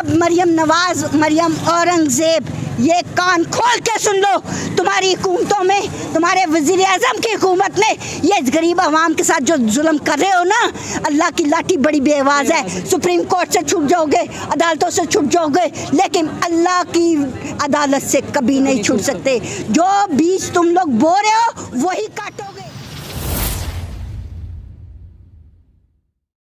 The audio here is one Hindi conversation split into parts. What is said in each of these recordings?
अब मरियम नवाज, मरियम औरंगजेब, ये कान खोल के सुन लो, तुम्हारी हुकूमतों में, तुम्हारे वज़ीर आज़म की हुकूमत में ये गरीब आवाम के साथ जो जुल्म कर रहे हो ना, अल्लाह की लाठी बड़ी बेआवाज़ है। सुप्रीम कोर्ट से छूट जाओगे, अदालतों से छूट जाओगे, लेकिन अल्लाह की अदालत से कभी नहीं छूट सकते। जो बीज तुम लोग बो रहे हो वही काटोगे।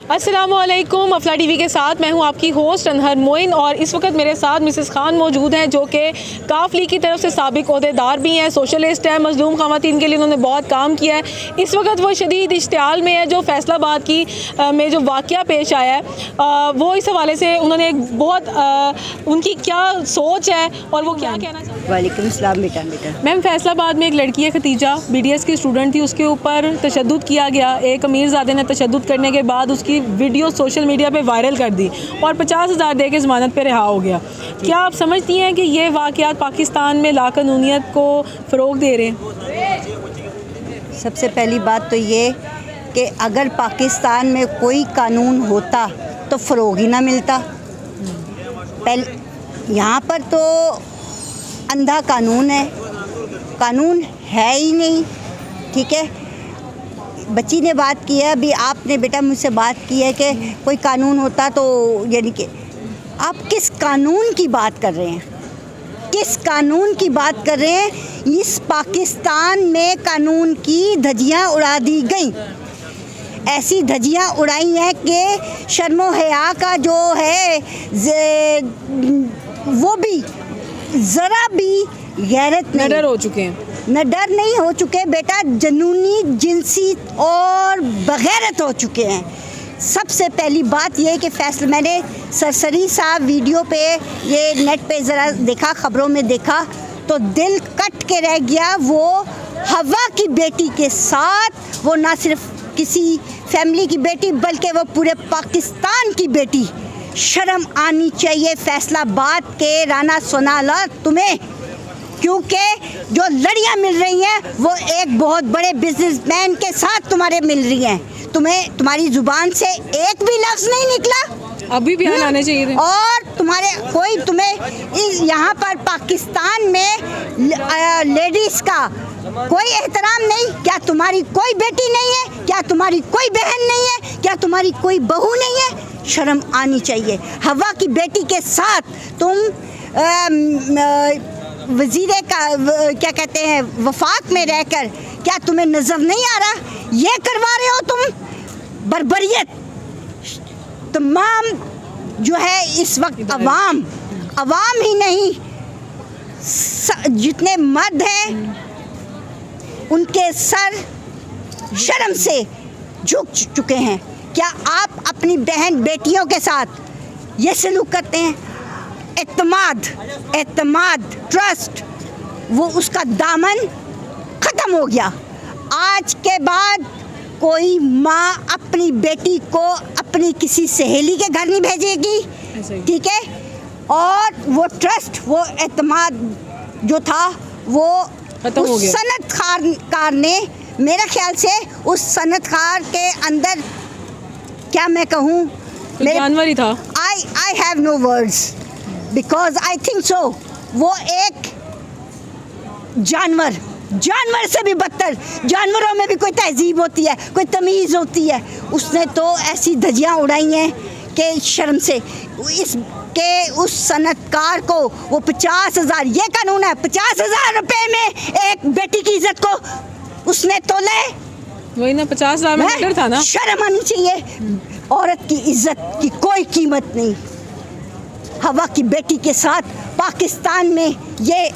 अस्सलामुअलैकुम, अफला टीवी के साथ मैं हूं आपकी होस्ट अनहर मोइन और इस वक्त मेरे साथ मिसेस खान मौजूद हैं जो कि काफ लीग की तरफ से साबिक ओहदेदार भी हैं, सोशलिस्ट हैं, मजलूम ख़वातीन के लिए उन्होंने बहुत काम किया है। इस वक्त वो शदीद इश्तियाल में है जो फैसलाबाद की में जो वाक़या पेश आया है, वो इस हवाले से उन्होंने एक बहुत उनकी क्या सोच है और वो क्या कहना चाहते हैं। वालेकुम सलाम बेटा। मैम, फैसलाबाद में एक लड़की है खतीजा, BDS की स्टूडेंट थी, उसके ऊपर तशद्दुद किया गया। एक अमीरज़ादे ने तशद्दुद करने के बाद उसकी वीडियो सोशल मीडिया पे वायरल कर दी और 50,000 दे के ज़मानत पे रिहा हो गया। क्या आप समझती हैं कि ये वाक़यात पाकिस्तान में लाकानूनियत को फ़रोग़ दे रहे हैं? सबसे पहली बात तो ये कि अगर पाकिस्तान में कोई कानून होता तो फ़रोग़ ही ना मिलता। पहले यहाँ पर तो अंधा कानून है, कानून है ही नहीं। ठीक है, बच्ची ने बात की है, अभी आपने बेटा मुझसे बात की है कि कोई कानून होता तो, यानी कि आप किस कानून की बात कर रहे हैं? किस कानून की बात कर रहे हैं? इस पाकिस्तान में कानून की धज्जियां उड़ा दी गई, ऐसी धज्जियां उड़ाई हैं कि शर्मो हया का जो है वो भी ज़रा भी गैरत नहीं, डर हो चुके हैं, न डर नहीं हो चुके बेटा, जनूनी, जिनसी और बगैरत हो चुके हैं। सबसे पहली बात ये कि फैसला मैंने सरसरी सा वीडियो पे, ये नेट पे ज़रा देखा, ख़बरों में देखा तो दिल कट के रह गया। वो हवा की बेटी के साथ, वो ना सिर्फ किसी फैमिली की बेटी बल्कि वो पूरे पाकिस्तान की बेटी। शर्म आनी चाहिए फैसलाबाद के राना सोनाला तुम्हें, क्योंकि जो लड़ियाँ मिल रही हैं वो एक बहुत बड़े बिजनेसमैन के साथ तुम्हारे मिल रही हैं। तुम्हें, तुम्हारी ज़ुबान से एक भी लफ्ज़ नहीं निकला, अभी बयान आने चाहिए थे। और तुम्हारे कोई, तुम्हें इस यहाँ पर पाकिस्तान में लेडीज़ का कोई एहतराम नहीं। क्या तुम्हारी कोई बेटी नहीं है? क्या तुम्हारी कोई बहन नहीं है? क्या तुम्हारी कोई बहू नहीं है? शर्म आनी चाहिए। हवा की बेटी के साथ तुम वज़ीरे का क्या कहते हैं वफाक में रहकर, क्या तुम्हें नज़र नहीं आ रहा ये करवा रहे हो तुम? बर्बरियत तमाम जो है इस वक्त अवाम ही नहीं, जितने मर्द हैं उनके सर शर्म से झुक चुके हैं। क्या आप अपनी बहन बेटियों के साथ ये सलूक करते हैं? एतमाद, ट्रस्ट, वो उसका दामन ख़त्म हो गया। आज के बाद कोई माँ अपनी बेटी को अपनी किसी सहेली के घर नहीं भेजेगी, ठीक है? और वो ट्रस्ट, वो एतमाद जो था वो उस सनतकार ने, मेरा ख्याल से उस सनतकार के अंदर, क्या मैं कहूँ, जानवर ही था। I have no words because I think so. वो एक जानवर से भी बदतर, जानवरों में भी कोई तहजीब होती है, कोई तमीज़ होती है। उसने तो ऐसी धज्जियाँ उड़ाई हैं कि शर्म से के उस सनतकार को वो 50,000, ये कानून है, 50,000 रुपए में एक बेटी की इज्जत को उसने तोले। वही ना, 50,000 में डर था ना। शर्म आनी चाहिए। औरत की इज्जत की कोई कीमत नहीं। हवा की बेटी के साथ पाकिस्तान में ये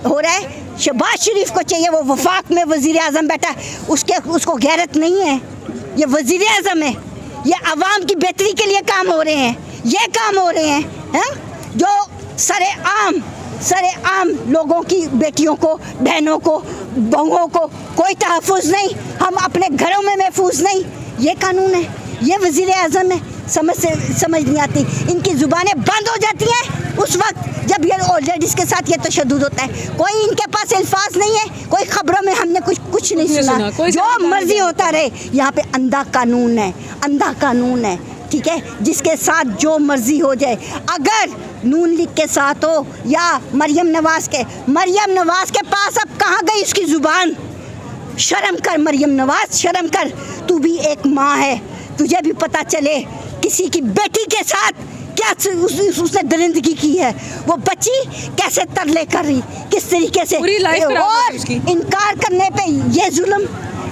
हो रहा है। शहबाज शरीफ को चाहिए, वो वफाक में वज़ीर आज़म बैठा है, उसको गैरत नहीं है। ये वज़ीर आज़म है, ये आवाम की बेहतरी के लिए काम हो रहे हैं, ये काम हो रहे हैं जो सरेआम लोगों की बेटियों को, बहनों को, बहुओं को कोई तहफ़्फ़ुज़ नहीं, हम अपने घरों में महफूज नहीं। ये कानून है, ये वज़ीर आज़म है। समझ नहीं आती, इनकी ज़ुबानें बंद हो जाती हैं उस वक्त जब ये लेडीज़ के साथ ये तशद्दुद होता है। कोई इनके पास अल्फाज नहीं है, कोई ख़बरों में हमने कुछ नहीं सुना। जो मर्जी होता रहे, यहाँ पे अंधा कानून है, अंधा कानून है। ठीक है, जिसके साथ जो मर्जी हो जाए। अगर नून लीग के साथ हो या मरियम नवाज के पास अब कहाँ गई उसकी ज़ुबान? शर्म कर मरियम नवाज, शर्म कर। तू भी एक माँ है, तुझे भी पता चले किसी की बेटी के साथ क्या उसने दरिंदगी की है। वो बच्ची कैसे तरले कर रही, किस तरीके से, पूरी लाइफ खराब हो और गई उसकी। इनकार करने पे ये जुल्म,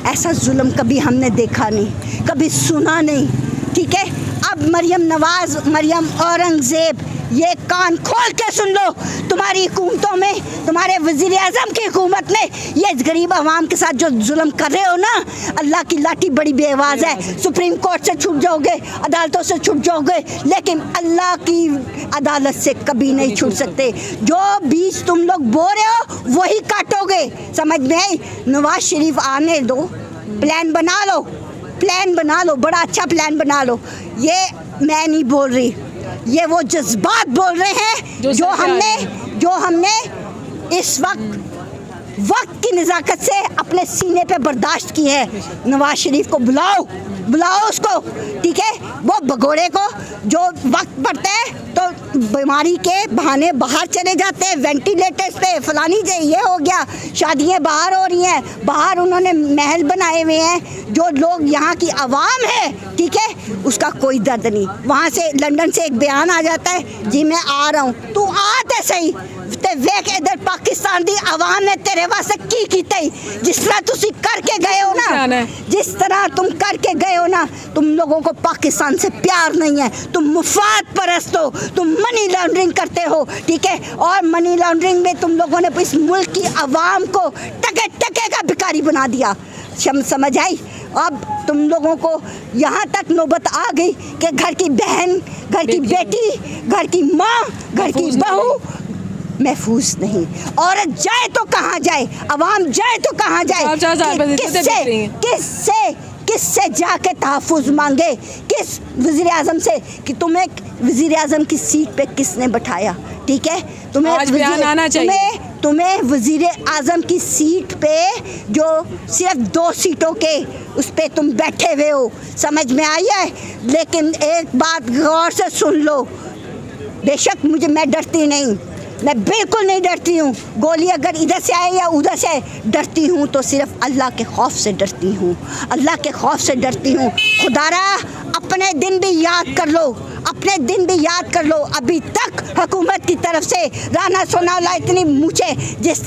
ऐसा जुल्म कभी हमने देखा नहीं, कभी सुना नहीं। ठीक है, अब मरियम नवाज, मरियम औरंगजेब, ये कान खोल के सुन लो, तुम्हारी हुकूमतों में, तुम्हारे वज़ीर आज़म की हुकूमत में ये गरीब आवाम के साथ जो जुल्म कर रहे हो ना, अल्लाह की लाठी बड़ी बेआवाज़ है। सुप्रीम कोर्ट से छूट जाओगे, अदालतों से छूट जाओगे, लेकिन अल्लाह की अदालत से कभी नहीं छूट सकते। जो बीज तुम लोग बो रहे हो वही काटोगे, समझ में आई? नवाज शरीफ आने दो, प्लान बना लो, बड़ा अच्छा प्लान बना लो। ये मैं नहीं बोल रही, ये वो जज्बात बोल रहे हैं जो हमने इस वक्त की नज़ाकत से अपने सीने पे बर्दाश्त की है। नवाज शरीफ को बुलाओ उसको, ठीक है, वो भगोड़े को जो वक्त पड़ता है तो बीमारी के बहाने बाहर चले जाते हैं, वेंटिलेटर्स पे, फलानी जे ये हो गया, शादियाँ बाहर हो रही हैं, बाहर उन्होंने महल बनाए हुए हैं। जो लोग यहाँ की आवाम है, ठीक है, उसका कोई दर्द नहीं। वहाँ से लंदन से एक बयान आ जाता है, जी मैं आ रहा हूँ, तू आते सही ते वेख इधर पाकिस्तान दी आवाम ने तेरे वास्ते की कीती, जिस तरह तुसी करके गए हो ना, जिस तरह तुम करके गए हो ना, तुम लोगों को पाकिस्तान से प्यार नहीं है, तुम मुफाद परस्त हो, तुम मनी लॉन्ड्रिंग करते हो, ठीक है, और मनी लॉन्ड्रिंग में तुम लोगों ने इस मुल्क की आवाम को टके टके का भिखारी बना दिया। समझ आई? अब तुम लोगों को यहाँ तक नौबत आ गई कि घर की बहन, घर की बेटी, घर की माँ, घर की बहू महफूज नहीं। औरत जाए तो कहाँ जाए, अवाम जाए तो कहाँ जाए, किससे जाके तहफ़्फ़ुज़ मांगे, किस वज़ीर आज़म से कि तुम्हें वज़ीर आज़म की सीट पे किसने बैठाया? ठीक है, तुम्हें वज़ीर आज़म की सीट पे जो सिर्फ 2 सीटों के उस पे तुम बैठे हुए हो, समझ में आई है? लेकिन एक बात गौर से सुन लो, बेशक मैं डरती नहीं, मैं बिल्कुल नहीं डरती हूँ। गोली अगर इधर से आए या उधर से, डरती हूँ तो सिर्फ अल्लाह के खौफ से डरती हूँ, अल्लाह के खौफ से डरती हूँ। खुदारा अपने दिन भी याद कर लो, अपने दिन भी याद कर लो। अभी तक हुकूमत की तरफ से राना सोनावाला इतनी मुझे, जिस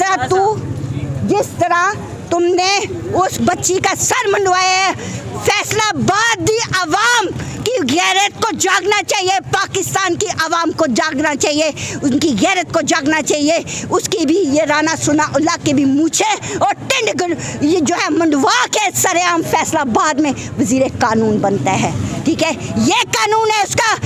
तरह तुमने उस बच्ची का सर मंडवाया है, फैसलाबाद दी आवाम की गैरत को जागना चाहिए, पाकिस्तान की आवाम को जागना चाहिए, उनकी गैरत को जागना चाहिए। उसकी भी ये राना सोनावाला की भी मूछे और टिंड ये जो है मंडवा के सरेआम फैसलाबाद में वज़ीर कानून बनता है, ठीक है। ये कानून है उसका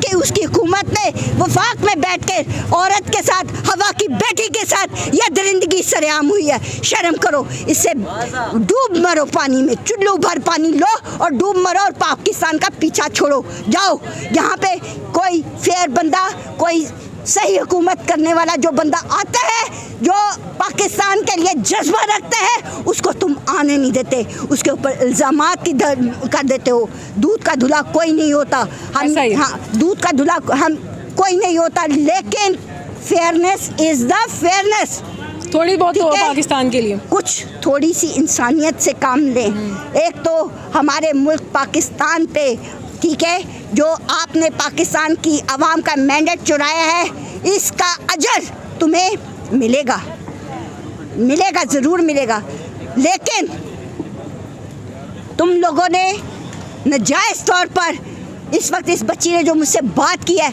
कि उसकी हुकूमत में वफाक में बैठ के औरत के साथ, हवा की बेटी के साथ ये दरिंदगी सरेआम हुई है। शर्म करो, इससे डूब मरो पानी में, चुल्लू भर पानी लो और डूब मरो और पाकिस्तान का पीछा छोड़ो। जाओ, यहाँ पे कोई फेयर बंदा, कोई सही हुकूमत करने वाला जो बंदा आता है, जो पाकिस्तान के लिए जज्बा रखता है, उसको तुम आने नहीं देते, उसके ऊपर इल्ज़ामात की कर देते हो। दूध का धुला कोई नहीं होता, दूध का धुला हम कोई नहीं होता, लेकिन फेयरनेस इज़ द फेयरनेस। थोड़ी बहुत तो पाकिस्तान के लिए कुछ थोड़ी सी इंसानियत से काम लें। एक तो हमारे मुल्क पाकिस्तान पे, ठीक है, जो आपने पाकिस्तान की आवाम का मैंडेट चुराया है, इसका अजर तुम्हें मिलेगा, ज़रूर मिलेगा। लेकिन तुम लोगों ने नाजायज़ तौर पर, इस वक्त इस बच्ची ने जो मुझसे बात की है,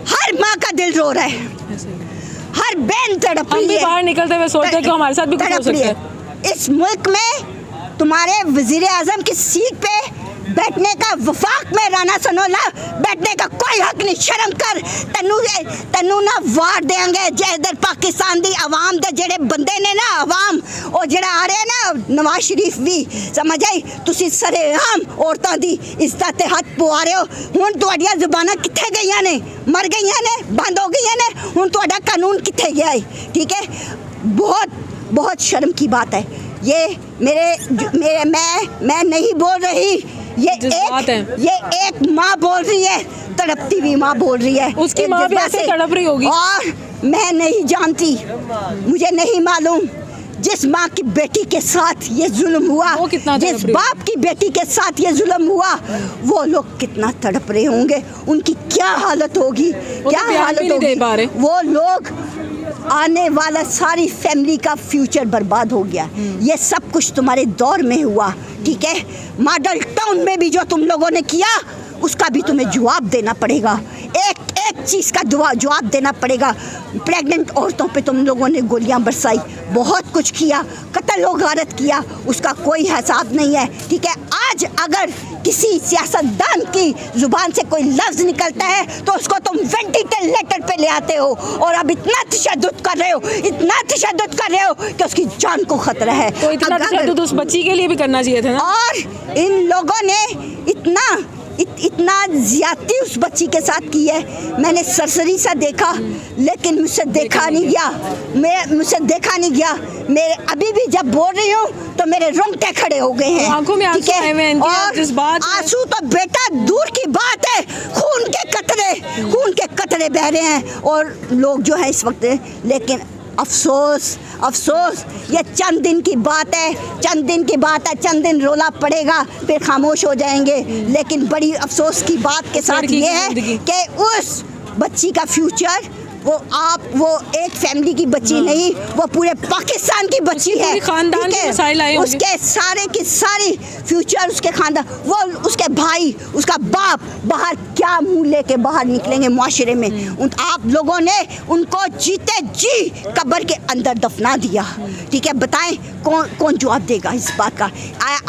हर माँ का दिल रो रहा है, हर बहन तड़प रही है। बाहर निकलते हुए सोचते हैं कि हमारे साथ भी कुछ हो सकता है। इस मुल्क में तुम्हारे वज़ीर आज़म की सीट पे बैठने का, वफाक में राना सोनावाला बैठने का कोई हक नहीं। शर्म कर, तन्नू ना वार देंगे जे इधर पाकिस्तान दी आवाम दे जेड़े बंदे ने ना, आवाम और जेड़ा आ रहे ना, नवाज शरीफ भी, समझ आई? तुसी सरेआम औरतां दी इज्जत ते हथ पवा रहे हो। हुण तुहाडियां ज़ुबानां कित्थे गईयां ने? मर गईयां ने, बंद हो गईयां ने। हुण तुहाडा कानून कित्थे गया है? ठीक है, बहुत शर्म की बात है ये। मैं नहीं बोल रही जज्बात हैं। ये एक माँ बोल रही है, तड़पती हुई माँ बोल रही है। उसकी एक माँ भी जज्बा ऐसे से। तड़प रही होगी। और मैं नहीं जानती, मुझे नहीं मालूम जिस माँ की बेटी के साथ ये जुल्म हुआ, वो कितना तड़प जिस रही बाप की बेटी के साथ ये जुल्म हुआ, वो लोग कितना तड़प रहे होंगे, उनकी क्या हालत होगी, क्या बयान भी हालत नहीं दे पा रहे। होगी। वो लोग, आने वाला सारी फैमिली का फ्यूचर बर्बाद हो गया। ये सब कुछ तुम्हारे दौर में हुआ, ठीक है। मॉडल टाउन में भी जो तुम लोगों ने किया, उसका भी तुम्हें जवाब देना पड़ेगा। एक एक चीज़ का जवाब देना पड़ेगा। प्रेग्नेंट औरतों पे तुम लोगों ने गोलियां बरसाई, बहुत कुछ किया, कत्ल व गारत किया, उसका कोई हिसाब नहीं है, ठीक है। आज अगर किसी सियासतदान की जुबान से कोई लफ्ज़ निकलता है तो उसको तुम वेंटिलेटर पे ले आते हो, और अब इतना तशद्दुद कर रहे हो, इतना तशद्दुद कर रहे हो कि उसकी जान को खतरा है। तो इतना तशद्दुद उस बच्ची के लिए भी करना चाहिए था ना। और इन लोगों ने इतना ज्यादती उस बच्ची के साथ की है। मैंने सरसरी सा देखा, लेकिन मुझसे देखा नहीं गया। मेरे अभी भी जब बोल रही हूँ तो मेरे रोंगटे खड़े हो गए हैं, आंखों में ठीक आंसू आए हुए हैं इनकी, और जज्बात हैं। आंसू तो बेटा दूर की बात है, खून के कतरे बह रहे हैं और लोग जो है इस वक्त। लेकिन अफसोस, ये चंद दिन की बात है, चंद दिन रोला पड़ेगा, फिर खामोश हो जाएंगे। लेकिन बड़ी अफसोस की बात के साथ ये है कि उस बच्ची का फ्यूचर, वो एक फैमिली की बच्ची नहीं, वो पूरे पाकिस्तान की बच्ची है, खानदान के मसाइल आए होंगे। उसके सारे की सारी फ्यूचर, उसके खानदान, वो उसके भाई, उसका बाप बाहर क्या मुंह लेके बाहर निकलेंगे माशरे में। आप लोगों ने उनको जीते जी कब्र के अंदर दफना दिया, ठीक है। बताएं कौन जवाब देगा इस बात का।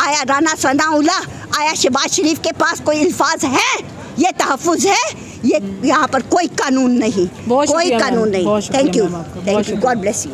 आया राना सनाउल्लाह, आया शहबाज शरीफ के पास कोई अल्फाज है, ये तहफ़्फ़ुज़ है, ये यहाँ पर कोई कानून नहीं, कोई कानून नहीं। Thank you, God bless you.